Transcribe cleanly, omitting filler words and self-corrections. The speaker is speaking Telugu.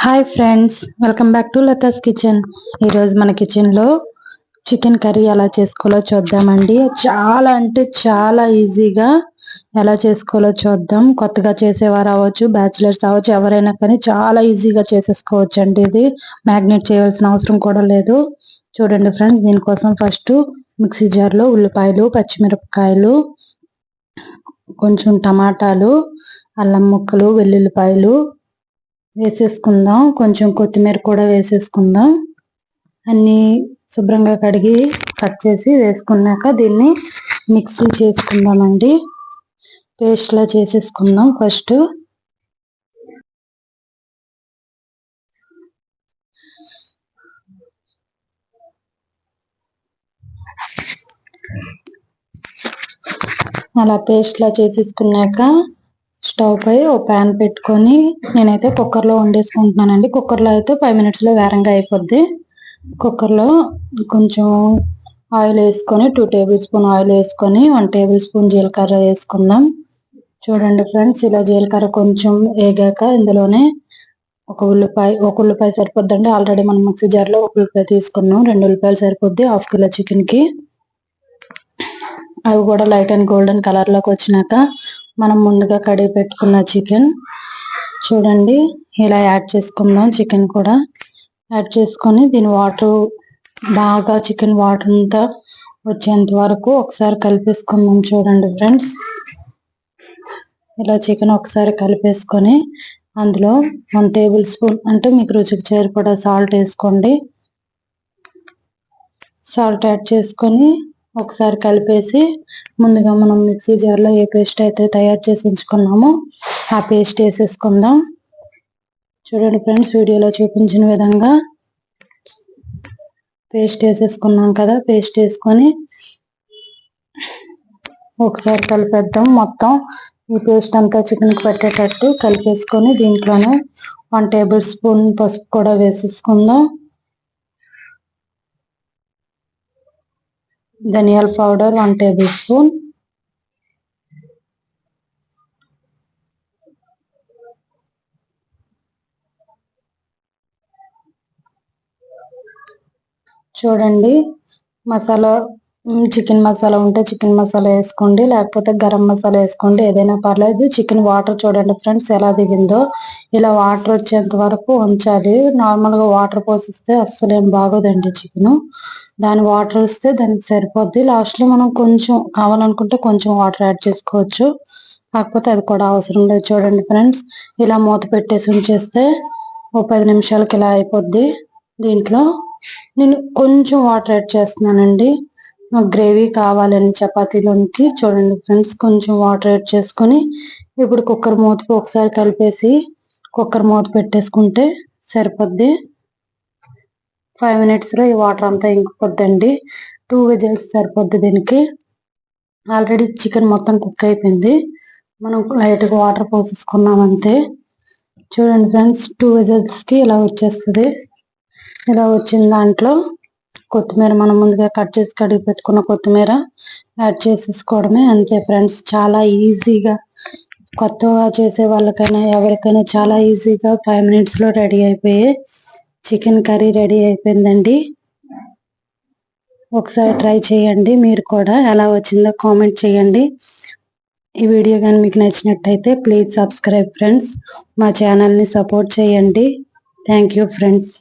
Hi friends, welcome back to Latha's kitchen. ఈరోజు మన కిచెన్లో చికెన్ కర్రీ ఎలా చేసుకోవాలో చూద్దామండి. చాలా అంటే చాలా ఈజీగా ఎలా చేసుకోవాలో చూద్దాం. కొత్తగా చేసేవారు అవ్వచ్చు, బ్యాచిలర్స్ అవ్వచ్చు, ఎవరైనా కానీ చాలా ఈజీగా చేసేసుకోవచ్చు అండి. ఇది మ్యాగ్నేట్ చేయాల్సిన అవసరం కూడా లేదు. చూడండి ఫ్రెండ్స్, దీనికోసం ఫస్ట్ మిక్సీ జార్లో ఉల్లిపాయలు, పచ్చిమిరపకాయలు, కొంచెం టమాటాలు, అల్లం ముక్కలు, వెల్లుల్లిపాయలు వేసేసుకుందాం. కొంచెం కొత్తిమీర కూడా వేసేసుకుందాం. అన్నీ శుభ్రంగా కడిగి కట్ చేసి వేసుకున్నాక దీన్ని మిక్సీ చేసుకుందామండి. పేస్ట్లా చేసేసుకుందాం. ఫస్ట్ అలా పేస్ట్లా చేసేసుకున్నాక స్టవ్ పై ఒక ప్యాన్ పెట్టుకొని నేనైతే కుక్కర్లో వండేసుకుంటున్నానండి. కుక్కర్లో అయితే 5 minutesలో వేరంగా అయిపోద్ది. కుక్కర్లో కొంచెం ఆయిల్ వేసుకొని 2 tablespoon ఆయిల్ వేసుకొని 1 tablespoon జీలకర్ర వేసుకుందాం. చూడండి ఫ్రెండ్స్, ఇలా జీలకర్ర కొంచెం వేగాక ఇందులోనే ఒక ఉల్లిపాయ సరిపోద్దండి. ఆల్రెడీ మనం మిక్సీ జార్లో ఒక ఉల్లిపాయ తీసుకున్నాం. 2 ఉల్లిపాయలు సరిపోద్ది హాఫ్ కిలో చికెన్కి. అవి కూడా లైట్ అండ్ గోల్డెన్ కలర్లోకి వచ్చినాక మనం ముందుగా కడిగి పెట్టుకున్న చికెన్ చూడండి ఇలా యాడ్ చేసుకుందాం. చికెన్ కూడా యాడ్ చేసుకొని దీని వాటర్ బాగా చికెన్ వాటర్ అంతా వచ్చేంత వరకు ఒకసారి కలిపేసుకుందాం. చూడండి ఫ్రెండ్స్, ఇలా చికెన్ ఒకసారి కలిపేసుకొని అందులో 1 tablespoon అంటే మీకు రుచికి సరిపడా సాల్ట్ వేసుకోండి. సాల్ట్ యాడ్ చేసుకొని ఒకసారి కలిపేసి ముందుగా మనం మిక్సీ జార్లో ఏ పేస్ట్ అయితే తయారు చేసి ఉంచుకున్నామో ఆ పేస్ట్ వేసేసుకుందాం. చూడండి ఫ్రెండ్స్, వీడియోలో చూపించిన విధంగా పేస్ట్ వేసేసుకున్నాం కదా. పేస్ట్ వేసుకొని ఒకసారి కలిపేద్దాం. మొత్తం ఈ పేస్ట్ అంతా చికెన్కి పెట్టేటట్టు కలిపేసుకొని దీంట్లోనే 1 tablespoon పసుపు కూడా వేసేసుకుందాం. ధనియాల పౌడర్ 1 tablespoon, చూడండి మసాలా చికెన్ మసాలా ఉంటే చికెన్ మసాలా వేసుకోండి, లేకపోతే గరం మసాలా వేసుకోండి, ఏదైనా పర్లేదు. చికెన్ వాటర్ చూడండి ఫ్రెండ్స్ ఎలా దిగిందో. ఇలా వాటర్ వచ్చేంత వరకు ఉంచాలి. నార్మల్గా వాటర్ పోసిస్తే అస్సలు ఏం బాగోదండి చికెన్. దాని వాటర్ వస్తే దానికి సరిపోద్ది. లాస్ట్లో మనం కొంచెం కావాలనుకుంటే కొంచెం వాటర్ యాడ్ చేసుకోవచ్చు, కాకపోతే అది కూడా అవసరం లేదు. చూడండి ఫ్రెండ్స్, ఇలా మూత పెట్టేసి ఉంచేస్తే ఓ 10 నిమిషాలకి ఇలా అయిపోద్ది. దీంట్లో నేను కొంచెం వాటర్ యాడ్ చేస్తున్నానండి, మాకు గ్రేవీ కావాలని చపాతీలోనికి. చూడండి ఫ్రెండ్స్, కొంచెం వాటర్ యాడ్ చేసుకొని ఇప్పుడు కుక్కర్ మూతకు ఒకసారి కలిపేసి కుక్కర్ మూత పెట్టేసుకుంటే సరిపోద్ది. 5 minutesలో ఈ వాటర్ అంతా ఇంకిపోద్దండి. 2 whistles సరిపోద్ది దీనికి. ఆల్రెడీ చికెన్ మొత్తం కుక్ అయిపోయింది, మనం లైట్గా వాటర్ పోసేసుకున్నాం అంతే. చూడండి ఫ్రెండ్స్, 2 whistles ఇలా వచ్చేస్తుంది. ఇలా వచ్చిన దాంట్లో కొత్తిమీర మనం ముందుగా కట్ చేసి కడిగి పెట్టుకున్న కొత్తిమీర యాడ్ చేసేసుకోవడమే, అంతే ఫ్రెండ్స్. చాలా ఈజీగా కొత్తగా చేసే వాళ్ళకైనా ఎవరికైనా చాలా ఈజీగా 5 minutesలో రెడీ అయిపోయే చికెన్ కర్రీ రెడీ అయిపోయిందండి. ఒకసారి ట్రై చేయండి. మీరు కూడా ఎలా వచ్చిందో కామెంట్ చేయండి. ఈ వీడియో కానీ మీకు నచ్చినట్టయితే ప్లీజ్ సబ్స్క్రైబ్ ఫ్రెండ్స్. మా ఛానల్ని సపోర్ట్ చేయండి. Thank you friends.